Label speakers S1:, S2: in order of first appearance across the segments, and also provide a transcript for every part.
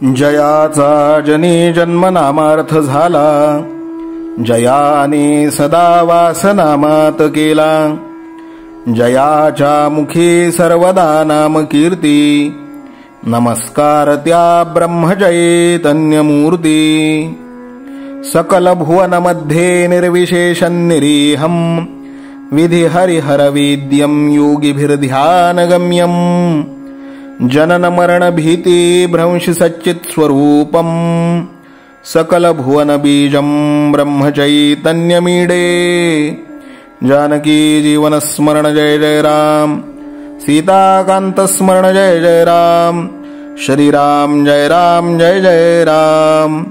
S1: जयाचा जनी जन्मनामार्थ झाला, जयाने सदा वासनामात केला. जयाच्या मुखी सर्वदा नाम कीर्ती, नमस्कार त्या ब्रह्मचैतन्यमूर्ती. सकल भुवन मध्ये निर्विशेषं निरीहं, विधि हरिहरवेद्यं योगिभिर्ध्यानगम्यं. जनन मरण भीति भ्रंशि सच्चित् स्वरूपं, सकल भुवन बीजं ब्रह्मचैतन्यमीडे. जानकी जीवन स्मरण जय जय राम, सीताकांत स्मरण जय जय राम. श्रीराम जय राम जय जय राम.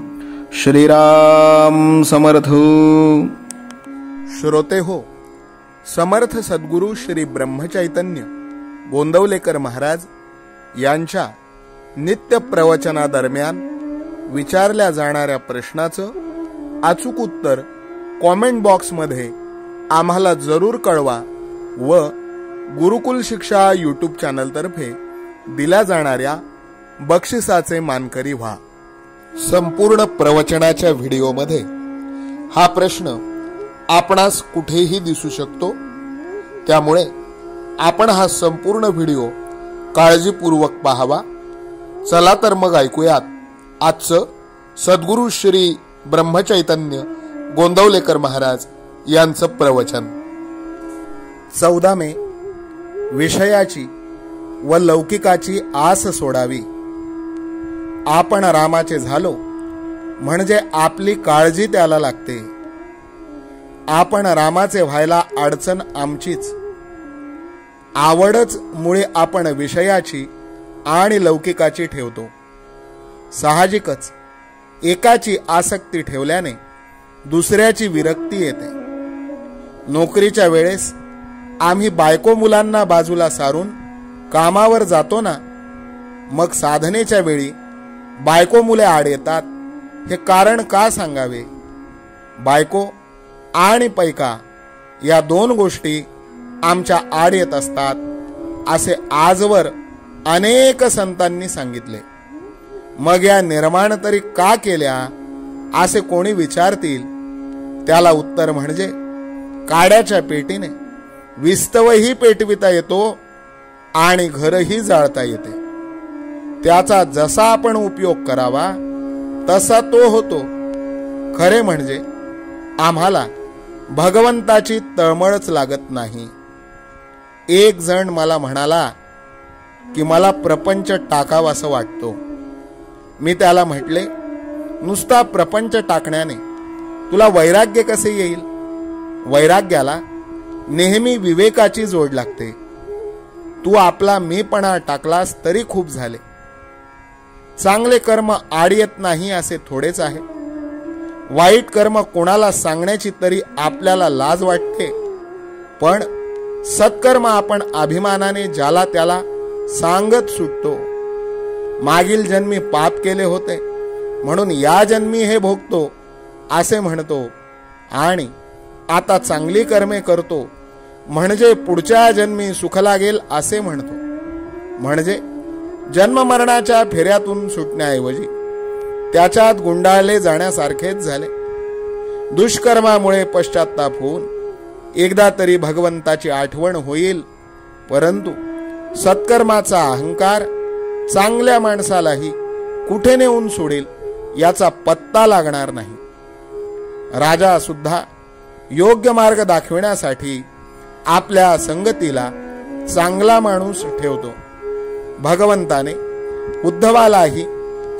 S1: श्रीराम समर्थ.
S2: श्रोते हो, समर्थ सद्गुरु श्री ब्रह्मचैतन्य गोंदवलेकर महाराज यांच्या नित्य प्रवचनादरम्यान विचारल्या जाणाऱ्या प्रश्नाचं अचूक उत्तर कॉमेंट बॉक्समध्ये आम्हाला जरूर कळवा व गुरुकुल शिक्षा यूट्यूब चॅनलतर्फे दिल्या जाणाऱ्या बक्षिसाचे मानकरी व्हा. संपूर्ण प्रवचनाच्या व्हिडिओमध्ये हा प्रश्न आपणास कुठेही दिसू शकतो, त्यामुळे आपण हा संपूर्ण व्हिडिओ काळजीपूर्वक पाहावा. चला तर मग ऐकूयात आजचं सद्गुरु श्री ब्रह्मचैतन्य गोंदवलेकर महाराज यांचं प्रवचन.
S1: 14 मे. विषयाची व लौकिकाची आस सोडावी. आपण रामाचे झालो म्हणजे आपली काळजी त्याला लागते. आपण रामाचे व्हायला अडचण आमचीच. आवडच मुळे आपण विषयाची आणि लौकिकाची ठेवतो. साहजिकच एकाची आसक्ती ठेवल्याने दुसऱ्याची विरक्ती येते. नोकरीच्या वेळेस आम्ही बायको मुलांना बाजूला सारून कामावर जातो ना, मग साधनेच्या वेळी बायको मुले आड येतात. हे कारण का सांगावे? बायको आणि पैका या दोन गोष्टी आमच्या आड येत असतात असे आजवर अनेक संतांनी सांगितले. मग या निर्माण तरी का केल्या असे कोणी विचारतील, त्याला उत्तर म्हणजे काड्याच्या पेटीने विस्तवही पेटविता येतो आणि घरही जाळता येते. त्याचा जसा आपण उपयोग करावा तसा तो होतो. खरे म्हणजे आम्हाला भगवंताची तळमळच लागत नाही. एक जण मला म्हणाला की मला प्रपंच टाकावासं वाटतो. मी त्याला म्हटले, नुसता प्रपंच टाकण्याने तुला वैराग्य कसे येईल? वैराग्याला नेहमी विवेकाची जोड लागते. तू आपला मीपणा टाकलास तरी खूप झाले. चांगले कर्म आड येत नाही असे थोडेच आहे. वाईट कर्म कोणाला सांगण्याची तरी आपल्याला लाज वाटते, पण सत्कर्म आपण अभिमानाने ज्याला त्याला सांगत सुटतो. मागील जन्मी पाप केले होते म्हणून या जन्मी हे भोगतो असे म्हणतो, आणि आता चांगली कर्मे करतो म्हणजे पुढच्या जन्मी सुख लागेल असे म्हणतो. म्हणजे जन्म मरणाच्या फेऱ्यातून सुटण्याऐवजी त्याच्यात गुंडाळले जाण्यासारखेच झाले. दुष्कर्मामुळे पश्चाताप होऊन एकदा तरी भगवंताची आठवण होईल, परंतु सत्कर्माचा अहंकार चांगल्या माणसालाही कुठे नेऊन सोडेल याचा पत्ता लागणार नाही. राजा सुद्धा योग्य मार्ग दाखविण्यासाठी आपल्या संगतीला चांगला माणूस ठेवतो. भगवंताने उद्धवालाही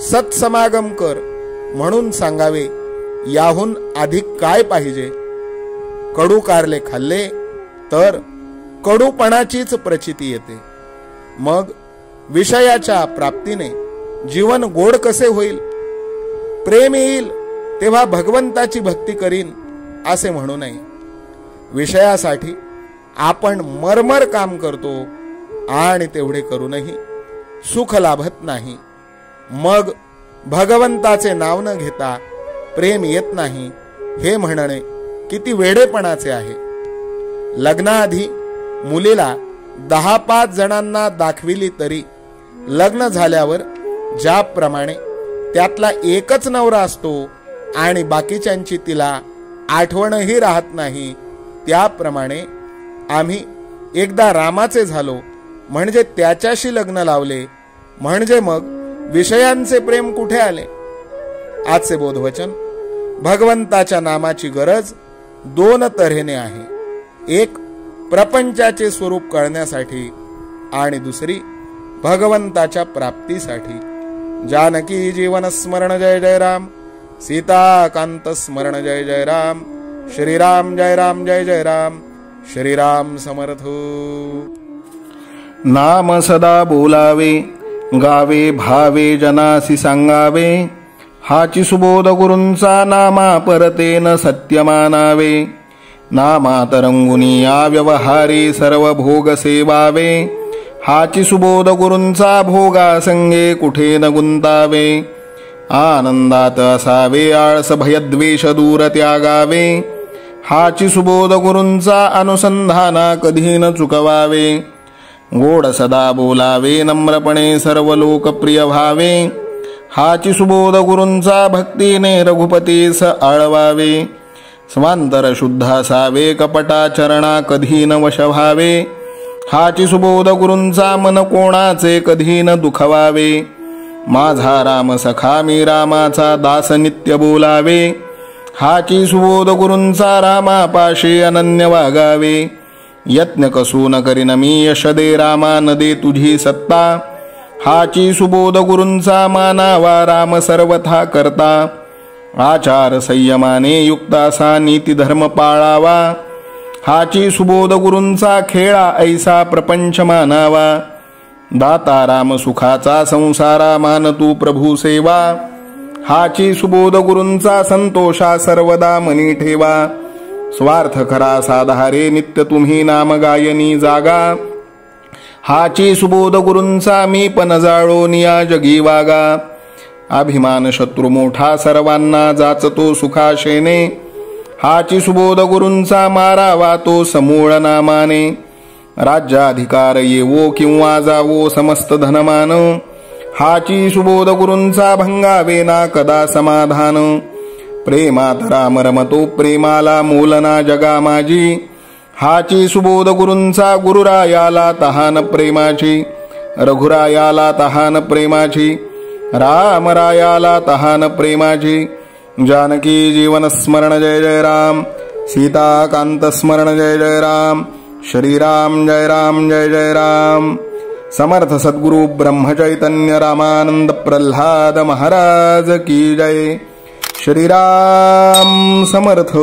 S1: सत्समागम कर म्हणून सांगावे, याहून अधिक काय पाहिजे? कडू कारले खाल्ले तर कडूपणाचीच प्रचिती येते. मग विषयाच्या प्राप्तीने जीवन गोड कसे होईल? प्रेम येईल तेव्हा भगवंताची भक्ती करीन असे म्हणू नये. विषयासाठी आपण मरमर काम करतो आणि तेवढे करूनही सुख लाभत नाही. मग भगवंताचे नाव न घेता प्रेम येत नाही हे म्हणणे किती वेडेपणाचे आहे. लग्नाआधी मुलीला 10-5 जणांना दाखविली तरी लग्न झाल्यावर ज्याप्रमाणे
S2: त्यातला एकच नवरा असतो आणि बाकीच्यांची तिला आठवणही राहत नाही, त्याप्रमाणे आम्ही एकदा रामाचे झालो म्हणजे त्याच्याशी लग्न लावले, म्हणजे मग विषयांचे प्रेम कुठे आले. आजचे बोधवचन: भगवंताच्या नामाची गरज दोन तऱ्हेने आहे. एक प्रपंचाचे स्वरूप कळण्यासाठी आणि दुसरी भगवंताच्या प्राप्तीसाठी. जानकी जीवन स्मरण जय जय राम. सीताकांत स्मरण जय जय राम. श्रीराम जय राम जय जय राम. श्रीराम समर्थ.
S1: नाम सदा बोलावे, गावे भावे जनासी सांगावे. हाची सुबोध गुरूंचा नामा परतेन सत्य मानावे. नामात रंगुनी या व्यवहारी सर्व भोग सेवावे. हाची सुबोध गुरूंचा भोगा संगे कुठे न गुंतावे. आनंदात असावे आळस भयद्वेष दूर त्यागावे. हाची सुबोध गुरूंचा अनुसंधाना कधी न चुकवावे. गोड सदा बोलावे नम्रपणे सर्व लोकप्रिय व्हावे. हाची सुबोध गुरूंचा भक्तीने रघुपतीस आळवावे. स्वांतर शुद्ध असावे कपटाचरणा कधी न वश व्हावे. हाची सुबोध गुरूंचा मन कोणाचे कधी न दुखवावे. माझा राम सखा मी रामाचा दास नित्य बोलावे. हाची सुबोध गुरूंचा रामापाशी अनन्य वागावे. यत्न कसून करीन मी यश दे रामा न दे तुझी सत्ता. हाची सुबोध गुरूंचा मानावा राम सर्वथा करता. आचार संयमाने युक्त असा नीती धर्म पाळावा. हाची सुबोध गुरूंचा खेळा ऐसा प्रपंच मानावा. दाता राम सुखाचा संसारा मान तू प्रभू सेवा. हाची सुबोध गुरूंचा संतोषा सर्वदा मनी ठेवा. स्वार्थ खरा साधारे नित्य तुम्ही नाम गायनी जागा. हाची सुबोध गुरूंचा मी पण जाळो निया जगी वागा. अभिमान शत्रू मोठा सर्वांना जाचतो सुखाशेने. हाची सुबोध गुरूंचा मारावा तो समूळ नामाने. राज्याधिकार येवो किंवा जावो समस्त धनमान. हाची सुबोध गुरूंचा भंगावे ना कदा समाधान. प्रेमात राम रमतो प्रेमाला मूलना जगा माझी. हाची सुबोध गुरूंचा गुरुरायाला तहान प्रेमाची. रघुरायाला तहान प्रेमाची. रामरायाला तहान प्रेमाची. जानकी जीवन स्मरण जय जय राम. सीताकांत स्मरण जय जय राम. श्रीराम जय राम जय जय राम. समर्थ सद्गुरु ब्रह्मचैतन्य रामानंद प्रल्हाद महाराज की जय. श्रीराम समर्थ.